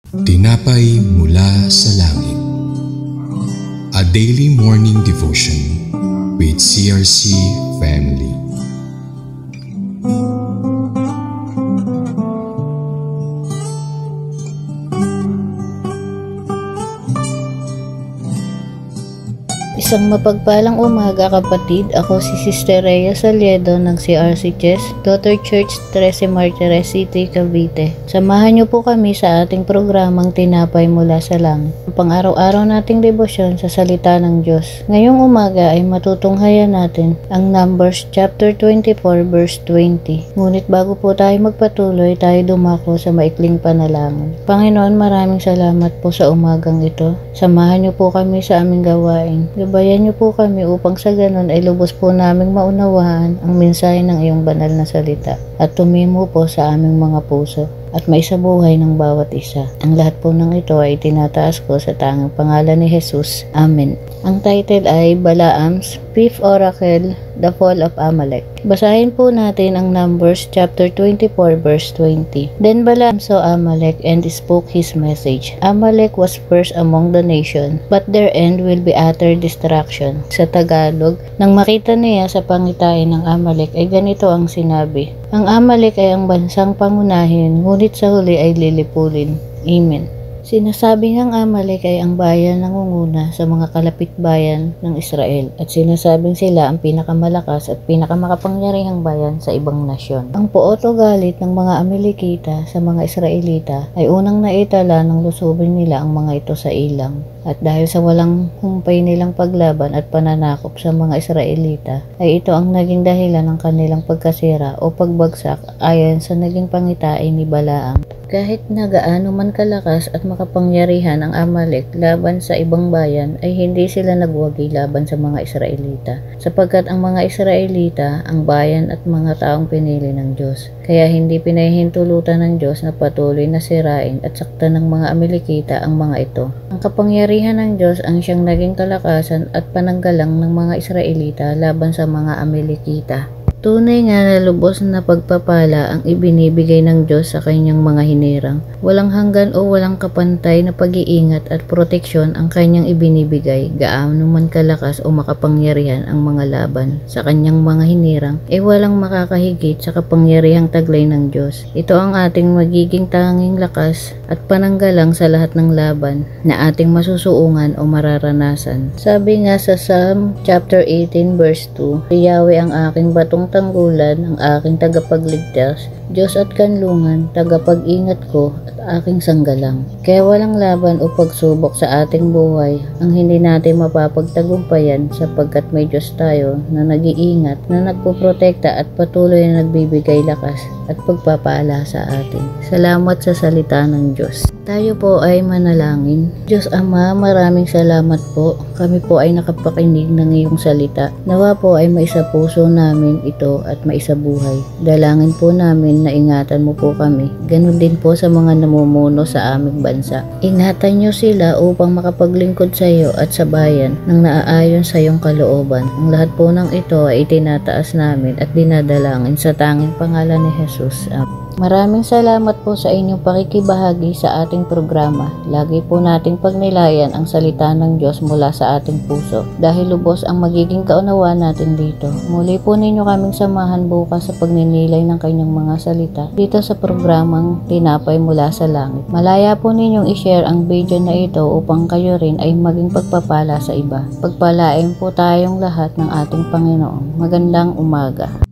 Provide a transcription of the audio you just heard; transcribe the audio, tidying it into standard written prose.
Tinapay mula sa langit. A daily morning devotion with CRC family. Isang mapagpalang umaga kapatid, ako si Sister Rhea Saliedo ng CRC Chess, Daughter Church 13 Martires City, Cavite. Samahan niyo po kami sa ating programang Tinapay Mula sa Langit. Ang pang-araw-araw nating debosyon sa salita ng Diyos. Ngayong umaga ay matutunghayan natin ang Numbers chapter 24 verse 20. Ngunit bago po tayo magpatuloy, tayo dumako sa maikling panalangin. Panginoon, maraming salamat po sa umagang ito. Samahan niyo po kami sa aming gawain. Gabayan niyo po kami upang sa ganon ay lubos po naming maunawaan ang mensahe ng iyong banal na salita at tumimo po sa aming mga puso at maisabuhay ng bawat isa. Ang lahat po ng ito ay tinataas ko sa tanging pangalan ni Jesus. Amen. Ang title ay Balaam's Fifth Oracle, The Fall of Amalek. Basahin po natin ang Numbers chapter 24 verse 20. Then Balaam saw Amalek and spoke his message. Amalek was first among the nation, but their end will be utter destruction. Sa Tagalog, nang makita niya sa pangitain ng Amalek ay ganito ang sinabi. Ang Amalek ay ang bansang pangunahin, ngunit sa huli ay lilipulin. Amen. Sinasabi ng Amalek ay ang bayan na nangunguna sa mga kalapit bayan ng Israel at sinasabing sila ang pinakamalakas at pinakamakapangyarihang bayan sa ibang nasyon. Ang puot o galit ng mga Amalekita sa mga Israelita ay unang naitala ng lusubin nila ang mga ito sa ilang. At dahil sa walang humpay nilang paglaban at pananakop sa mga Israelita, ay ito ang naging dahilan ng kanilang pagkasira o pagbagsak ayon sa naging pangitain ni Balaam. Kahit na gaano man kalakas at makapangyarihan ang Amalek laban sa ibang bayan, ay hindi sila nagwagi laban sa mga Israelita, sapagkat ang mga Israelita, ang bayan at mga taong pinili ng Diyos. Kaya hindi pinahihintulutan ng Diyos na patuloy na sirain at saktan ng mga Amalekita ang mga ito. Ang kapangyarihan ng Diyos ang siyang naging kalakasan at pananggalang ng mga Israelita laban sa mga Amalekita. Tunay nga na lubos na pagpapala ang ibinibigay ng Diyos sa kanyang mga hinirang. Walang hanggan o walang kapantay na pag-iingat at proteksyon ang kanyang ibinibigay, gaano man kalakas o makapangyarihan ang mga laban sa kanyang mga hinirang, ay walang makakahigit sa kapangyarihang taglay ng Diyos. Ito ang ating magiging tanging lakas at pananggalang sa lahat ng laban na ating masusuungan o mararanasan. Sabi nga sa Psalm chapter 18 verse 2, Si Yahweh ang aking batong tanggulan, ang aking tagapagligtas, Diyos at kanlungan, tagapag-ingat ko at aking sanggalang. Kaya walang laban o pagsubok sa ating buhay ang hindi natin mapapagtagumpayan sapagkat may Diyos tayo na nag-iingat, na nagpoprotekta at patuloy na nagbibigay lakas at pagpapala sa atin. Salamat sa salita ng Diyos. Tayo po ay manalangin. Diyos Ama, maraming salamat po. Kami po ay nakapakinig ng iyong salita. Nawa po ay maisapuso namin ito at maisabuhay. Dalangin po namin na ingatan mo po kami. Ganon din po sa mga namumuno sa aming bansa. Ingatan niyo sila upang makapaglingkod sa iyo at sa bayan nang naaayon sa iyong kalooban. Ang lahat po ng ito ay itinataas namin at dinadalangin sa tanging pangalan ni Jesus. Amen. Maraming salamat po sa inyong pakikibahagi sa ating programa. Lagi po nating pagnilayan ang salita ng Diyos mula sa ating puso dahil lubos ang magiging kaunawaan natin dito. Muli po ninyo kaming samahan bukas sa pagninilay ng kanyang mga salita dito sa programang Tinapay Mula sa Langit. Malaya po ninyong i-share ang video na ito upang kayo rin ay maging pagpapala sa iba. Pagpalain po tayong lahat ng ating Panginoon. Magandang umaga.